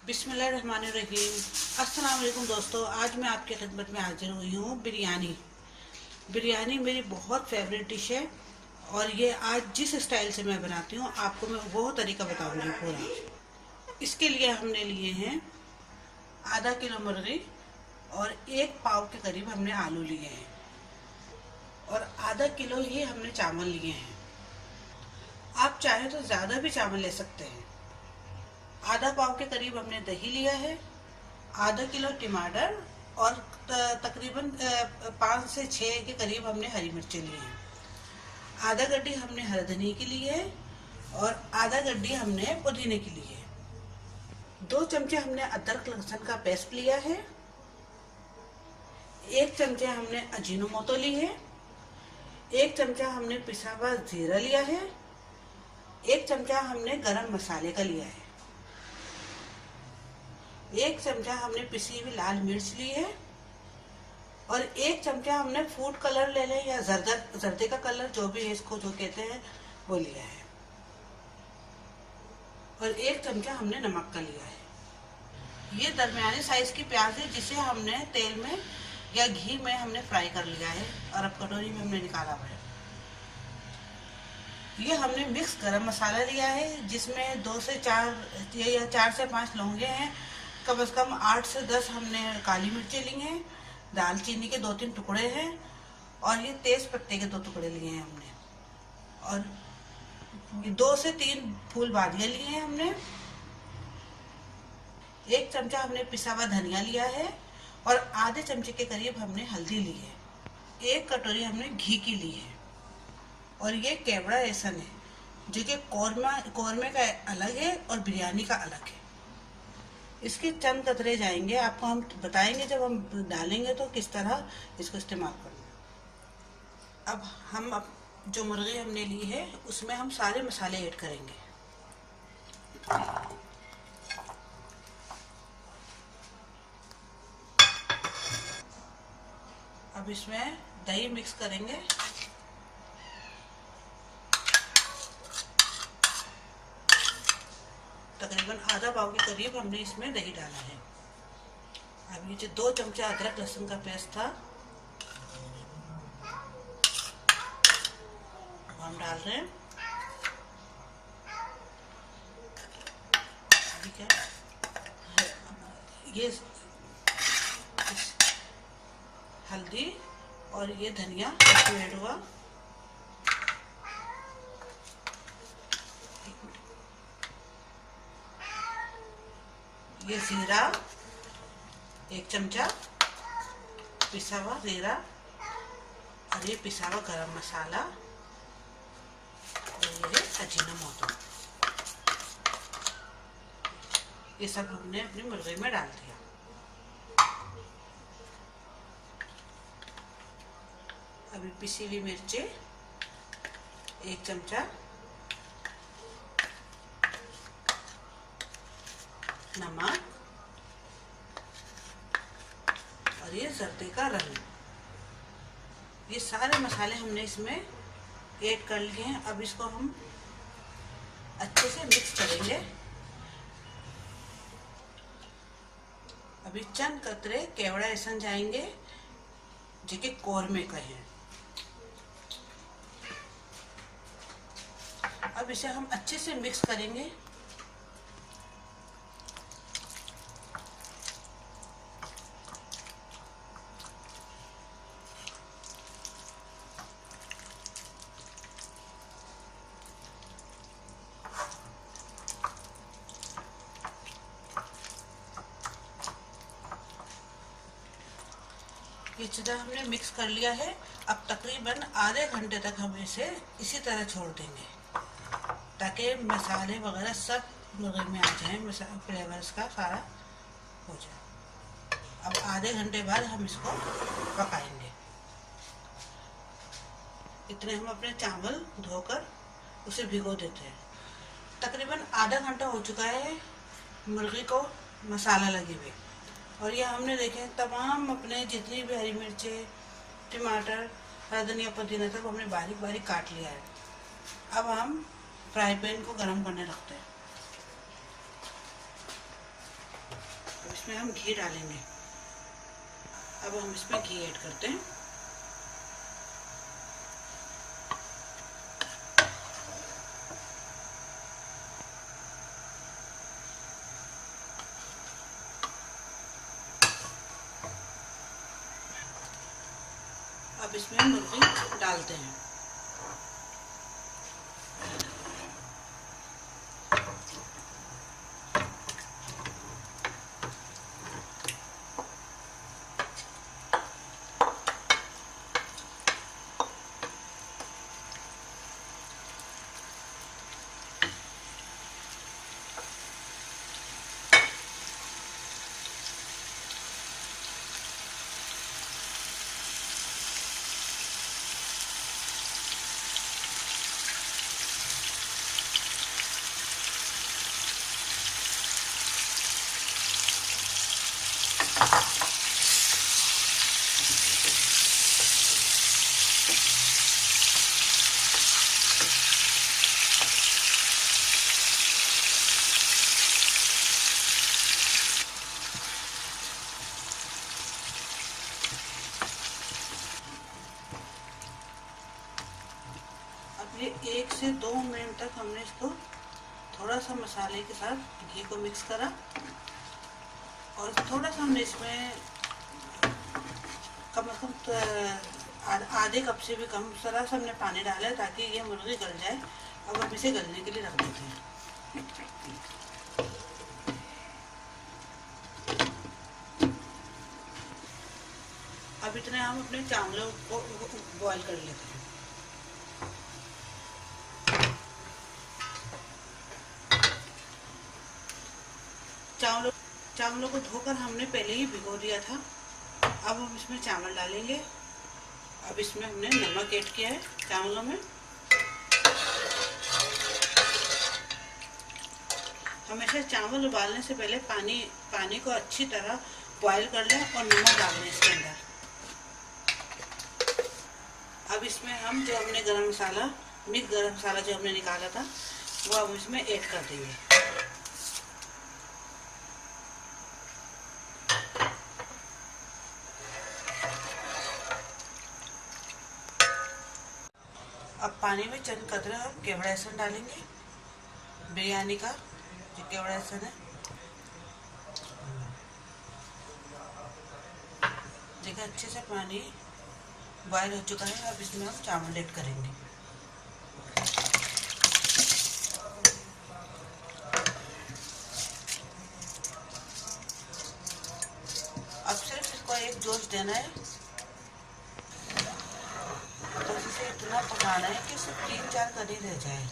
बिस्मिल्लाहिर्रहमानिर्रहीम। अस्सलाम वालेकुम दोस्तों, आज मैं आपकी खिदमत में हाजिर हुई हूँ। बिरयानी मेरी बहुत फेवरेट डिश है और ये आज जिस स्टाइल से मैं बनाती हूँ आपको मैं वो तरीका बताऊँगी पूरा। इसके लिए हमने लिए हैं आधा किलो मुर्गी और 1 पाव के करीब हमने आलू लिए हैं और आधा किलो ही हमने चावल लिए हैं। आप चाहें तो ज़्यादा भी चावल ले सकते हैं। आधा पाव के करीब हमने दही लिया है, आधा किलो टमाटर और तकरीबन 5 से 6 के करीब हमने हरी मिर्चें ली हैं। आधा गड्डी हमने हरी धनिया की ली है और आधा गड्डी हमने पुदीने की ली है। 2 चमचे हमने अदरक लहसुन का पेस्ट लिया है। 1 चमचे हमने अजीनोमोटो ली है। 1 चमचा हमने पिसा हुआ जीरा लिया है। 1 चमचा हमने गरम मसाले का लिया है। 1 चमचा हमने पिसी हुई लाल मिर्च ली है और 1 चमचा हमने फूड कलर ले लें या जर्दे का कलर, जो भी है इसको जो कहते हैं, वो लिया है और 1 चमचा हमने नमक का लिया है। ये दरमियानी साइज की प्याज है जिसे हमने तेल में या घी में हमने फ्राई कर लिया है और अब कटोरी में हमने निकाला हुआ है। ये हमने मिक्स गरम मसाला लिया है जिसमें 2 से 4 या 4 से 5 लौंगे हैं, कम से कम 8 से 10 हमने काली मिर्चें ली हैं, दालचीनी के 2-3 टुकड़े हैं और ये तेज पत्ते के 2 टुकड़े लिए हैं हमने और 2 से 3 फूल बादियाँ लिए हैं हमने। 1 चमचा हमने पिसा हुआ धनिया लिया है और आधे चमचे के करीब हमने हल्दी ली है। 1 कटोरी हमने घी की ली है और ये केवड़ा एसन है जो कि कौरमे का अलग है और बिरयानी का अलग है। इसके चंद कतरे जाएंगे, आपको हम बताएंगे जब हम डालेंगे तो किस तरह इसको इस्तेमाल करना। अब जो मुर्गी हमने ली है उसमें हम सारे मसाले ऐड करेंगे। अब इसमें दही मिक्स करेंगे। तकरीबन आधा पाव के करीब हमने इसमें दही डाला है। अब ये जो 2 चमचा अदरक लहसुन का पेस्ट था हम डाल रहे हैं। ठीक है, ये हल्दी और ये धनिया ऐड हुआ। ये जीरा 1 चमचा पिसा हुआ जीरा और ये पिसा हुआ गरम मसाला और ये अजीनोमोटो, ये सब हमने अपनी मुर्गी में डाल दिया। अभी पिसी हुई मिर्ची 1 चमचा, नमक और ये जर्दे का रंग, ये सारे मसाले हमने इसमें ऐड कर लिए हैं। अब इसको हम अच्छे से मिक्स करेंगे। अभी चंद कतरे केवड़ा एसन जाएंगे जो कि कौरमे का है। अब इसे हम अच्छे से मिक्स करेंगे। ये चीज़ हमने मिक्स कर लिया है। अब तकरीबन आधे घंटे तक हम इसे इसी तरह छोड़ देंगे ताकि मसाले वगैरह सब मुर्गी में आ जाए, फ्लेवर्स का सारा हो जाए। अब आधे घंटे बाद हम इसको पकाएंगे। इतने हम अपने चावल धोकर उसे भिगो देते हैं। तकरीबन आधा घंटा हो चुका है मुर्गी को मसाला लगे हुए और ये हमने देखे तमाम अपने जितनी भी हरी मिर्चें, टमाटर, हरा धनिया, पुदीना सब हमने बारीक बारीक काट लिया है। अब हम फ्राई पैन को गर्म करने रखते हैं। अब इसमें हम घी डालेंगे। अब हम इसमें घी ऐड करते हैं। अब इसमें मुर्गी डालते हैं। ये 1 से 2 मिनट तक हमने इसको थोड़ा सा मसाले के साथ घी को मिक्स करा और थोड़ा सा हमने इसमें कम से कम आधे कप से भी कम सा हमने पानी डाला है ताकि ये मुर्गी गल जाए। अब हम इसे गलने के लिए रख देते हैं। अब इतने हम अपने चावलों को बॉईल कर लेते हैं। चावलों को धोकर हमने पहले ही भिगो दिया था। अब हम इसमें चावल डालेंगे। अब इसमें हमने नमक ऐड किया है चावलों में। हमेशा चावल उबालने से पहले पानी को अच्छी तरह बॉईल कर लें और नमक डाल दें इसके अंदर। अब इसमें हम जो हमने मिक्स गरम मसाला जो हमने निकाला था वो हम इसमें ऐड कर देंगे। अब पानी में चंद कतरे हम केवड़ा लहसुन डालेंगे, बिरयानी का जो केवड़ा लहसुन है। देखिए अच्छे से पानी बॉयल हो चुका है। अब इसमें हम चावल ऐड करेंगे। अब सिर्फ इसको एक जोश देना है। तो इसे इतना पकाना है कि सिर्फ 3-4 करी रह जाए।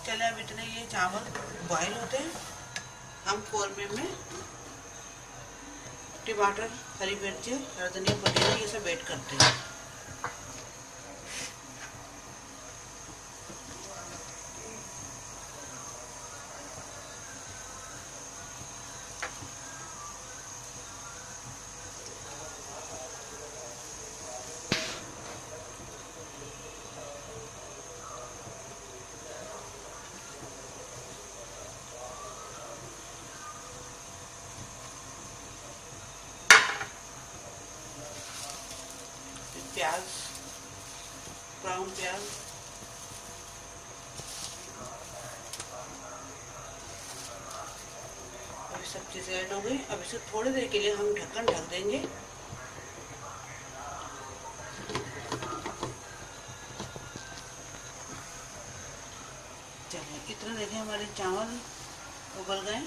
चले अब इतने ये चावल बॉईल होते हैं। हम कौरमे में टमाटर, हरी मिर्च, धनिया, पुदीना ये सब ऐड करते हैं। प्याज, ब्राउन प्याज, अभी सब चीज़ें ऐड हो गई। अब इसे थोड़ी देर के लिए हम ढक्कन ढक देंगे। चलिए इतना देखिए हमारे चावल उबल गए।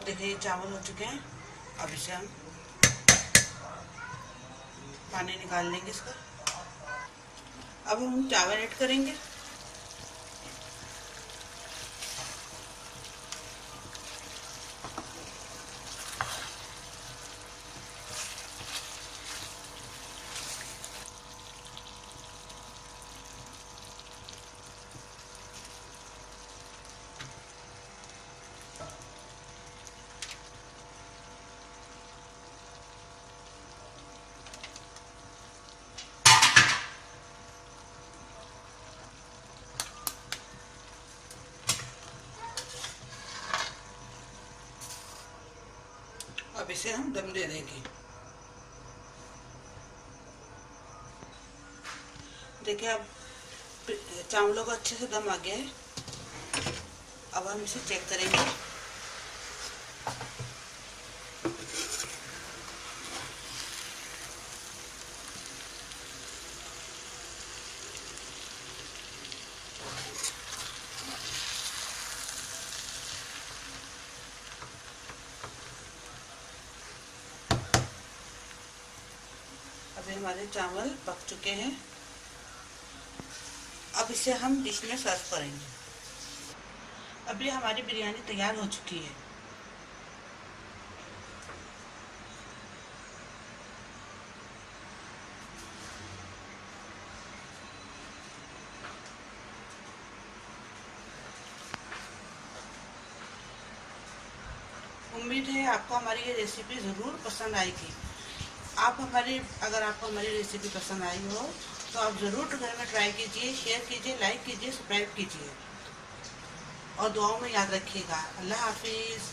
देखिए चावल हो चुके हैं। अब इसे हम पानी निकाल लेंगे इसका। अब हम चावल ऐड करेंगे। अब इसे हम दम दे देंगे। देखिए अब चावलों का अच्छे से दम आ गया है। अब हम इसे चेक करेंगे। अभी हमारे चावल पक चुके हैं। अब इसे हम डिश में सर्व करेंगे। अभी हमारी बिरयानी तैयार हो चुकी है। उम्मीद है आपको हमारी ये रेसिपी ज़रूर पसंद आएगी। अगर आपको हमारी रेसिपी पसंद आई हो तो आप ज़रूर घर में ट्राई कीजिए, शेयर कीजिए, लाइक कीजिए, सब्सक्राइब कीजिए और दुआओं में याद रखिएगा। अल्लाह हाफिज़।